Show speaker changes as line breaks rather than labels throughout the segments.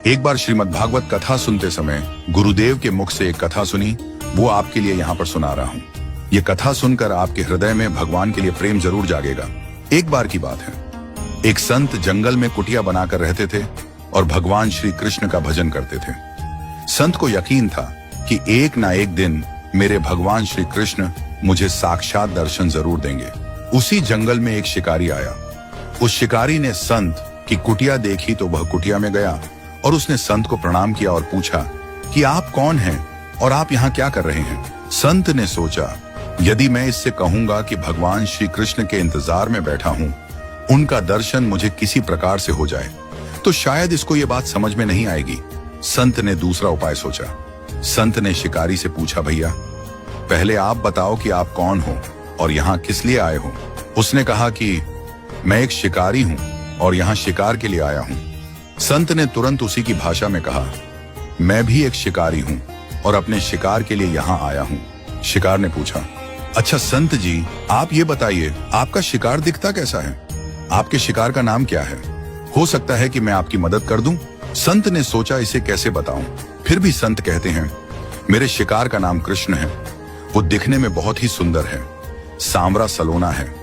एक बार श्रीमद् भागवत कथा सुनते समय गुरुदेव के मुख से एक कथा सुनी, वो आपके लिए यहाँ पर सुना रहा हूँ। ये कथा सुनकर आपके हृदय में भगवान के लिए प्रेम जरूर जागेगा। एक बार की बात है, एक संत जंगल में कुटिया बनाकर रहते थे और भगवान श्री कृष्ण का भजन करते थे। संत को यकीन था कि एक ना एक दिन मेरे भगवान श्री कृष्ण मुझे साक्षात दर्शन जरूर देंगे। उसी जंगल में एक शिकारी आया। उस शिकारी ने संत की कुटिया देखी तो वह कुटिया में गया और उसने संत को प्रणाम किया और पूछा कि आप कौन हैं और आप यहाँ क्या कर रहे हैं। संत ने सोचा, यदि मैं इससे कहूंगा कि भगवान श्री कृष्ण के इंतजार में बैठा हूँ, उनका दर्शन मुझे किसी प्रकार से हो जाए, तो शायद इसको ये बात समझ में नहीं आएगी। संत ने दूसरा उपाय सोचा। संत ने शिकारी से पूछा, भैया पहले आप बताओ कि आप कौन हो और यहाँ किस लिए आए हो। उसने कहा कि मैं एक शिकारी हूँ और यहाँ शिकार के लिए आया हूँ। संत ने तुरंत उसी की भाषा में कहा, मैं भी एक शिकारी हूँ और अपने शिकार के लिए यहाँ आया हूँ। शिकार ने पूछा, अच्छा संत जी, आप ये बताइए आपका शिकार दिखता कैसा है, आपके शिकार का नाम क्या है, हो सकता है कि मैं आपकी मदद कर दूं। संत ने सोचा इसे कैसे बताऊं। फिर भी संत कहते हैं, मेरे शिकार का नाम कृष्ण है। वो दिखने में बहुत ही सुंदर है, सांवरा सलोना है,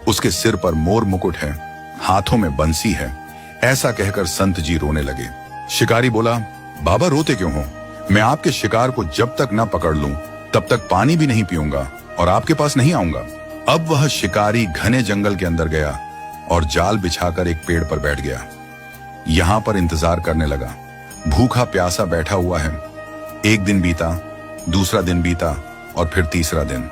उसके सिर पर मोर मुकुट है, हाथों में बंसी है। ऐसा कहकर संत जी रोने लगे। शिकारी बोला, बाबा रोते क्यों हो, मैं आपके शिकार को जब तक न पकड़ लूं तब तक पानी भी नहीं पीऊंगा और आपके पास नहीं आऊंगा। अब वह शिकारी घने जंगल के अंदर गया और जाल बिछाकर एक पेड़ पर बैठ गया। यहां पर इंतजार करने लगा। भूखा प्यासा बैठा हुआ है। एक दिन बीता, दूसरा दिन बीता और फिर तीसरा दिन।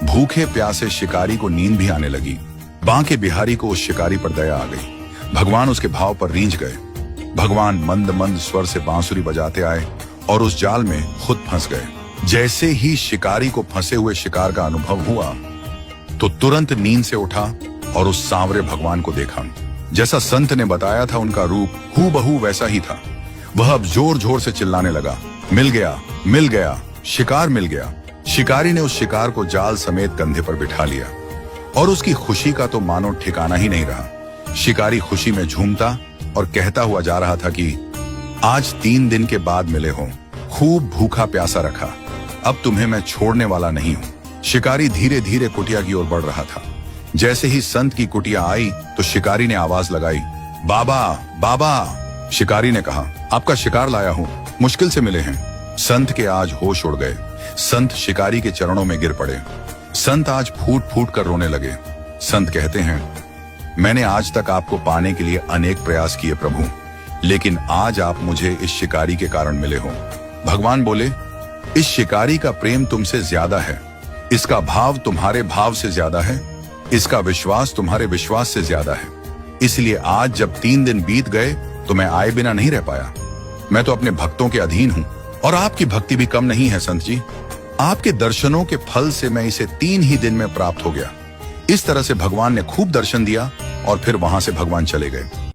भूखे प्यासे शिकारी को नींद भी आने लगी। बांके बिहारी को उस शिकारी पर दया आ गई। भगवान उसके भाव पर रींझ गए। भगवान मंद मंद स्वर से बांसुरी बजाते आए और उस जाल में खुद फंस गए। जैसे ही शिकारी को फंसे हुए शिकार का अनुभव हुआ तो तुरंत नींद से उठा और उस सांवरे भगवान को देखा। जैसा संत ने बताया था, उनका रूप हूबहू वैसा ही था। वह अब जोर जोर से चिल्लाने लगा, मिल गया, मिल गया, शिकार मिल गया। शिकारी ने उस शिकार को जाल समेत कंधे पर बिठा लिया और उसकी खुशी का तो मानो ठिकाना ही नहीं रहा। शिकारी खुशी में झूमता और कहता हुआ जा रहा था कि आज 3 दिन के बाद मिले हो, खूब भूखा प्यासा रखा, अब तुम्हें मैं छोड़ने वाला नहीं हूं। शिकारी धीरे धीरे कुटिया की ओर बढ़ रहा था। जैसे ही संत की कुटिया आई तो शिकारी ने आवाज लगाई, बाबा बाबा। शिकारी ने कहा, आपका शिकार लाया हूं, मुश्किल से मिले हैं। संत के आज होश उड़ गए। संत शिकारी के चरणों में गिर पड़े। संत आज फूट फूट कर रोने लगे। संत कहते हैं, मैंने आज तक आपको पाने के लिए अनेक प्रयास किए प्रभु, लेकिन आज आप मुझे इस शिकारी के कारण मिले हो। भगवान बोले, इस शिकारी का प्रेम तुमसे ज्यादा है, इसका भाव तुम्हारे भाव से ज्यादा है, इसका विश्वास तुम्हारे विश्वास से ज्यादा है। इसलिए आज जब 3 दिन बीत गए तो मैं आए बिना नहीं रह पाया। मैं तो अपने भक्तों के अधीन हूं और आपकी भक्ति भी कम नहीं है संत जी। आपके दर्शनों के फल से मैं इसे 3 ही दिन में प्राप्त हो गया। इस तरह से भगवान ने खूब दर्शन दिया और फिर वहां से भगवान चले गए।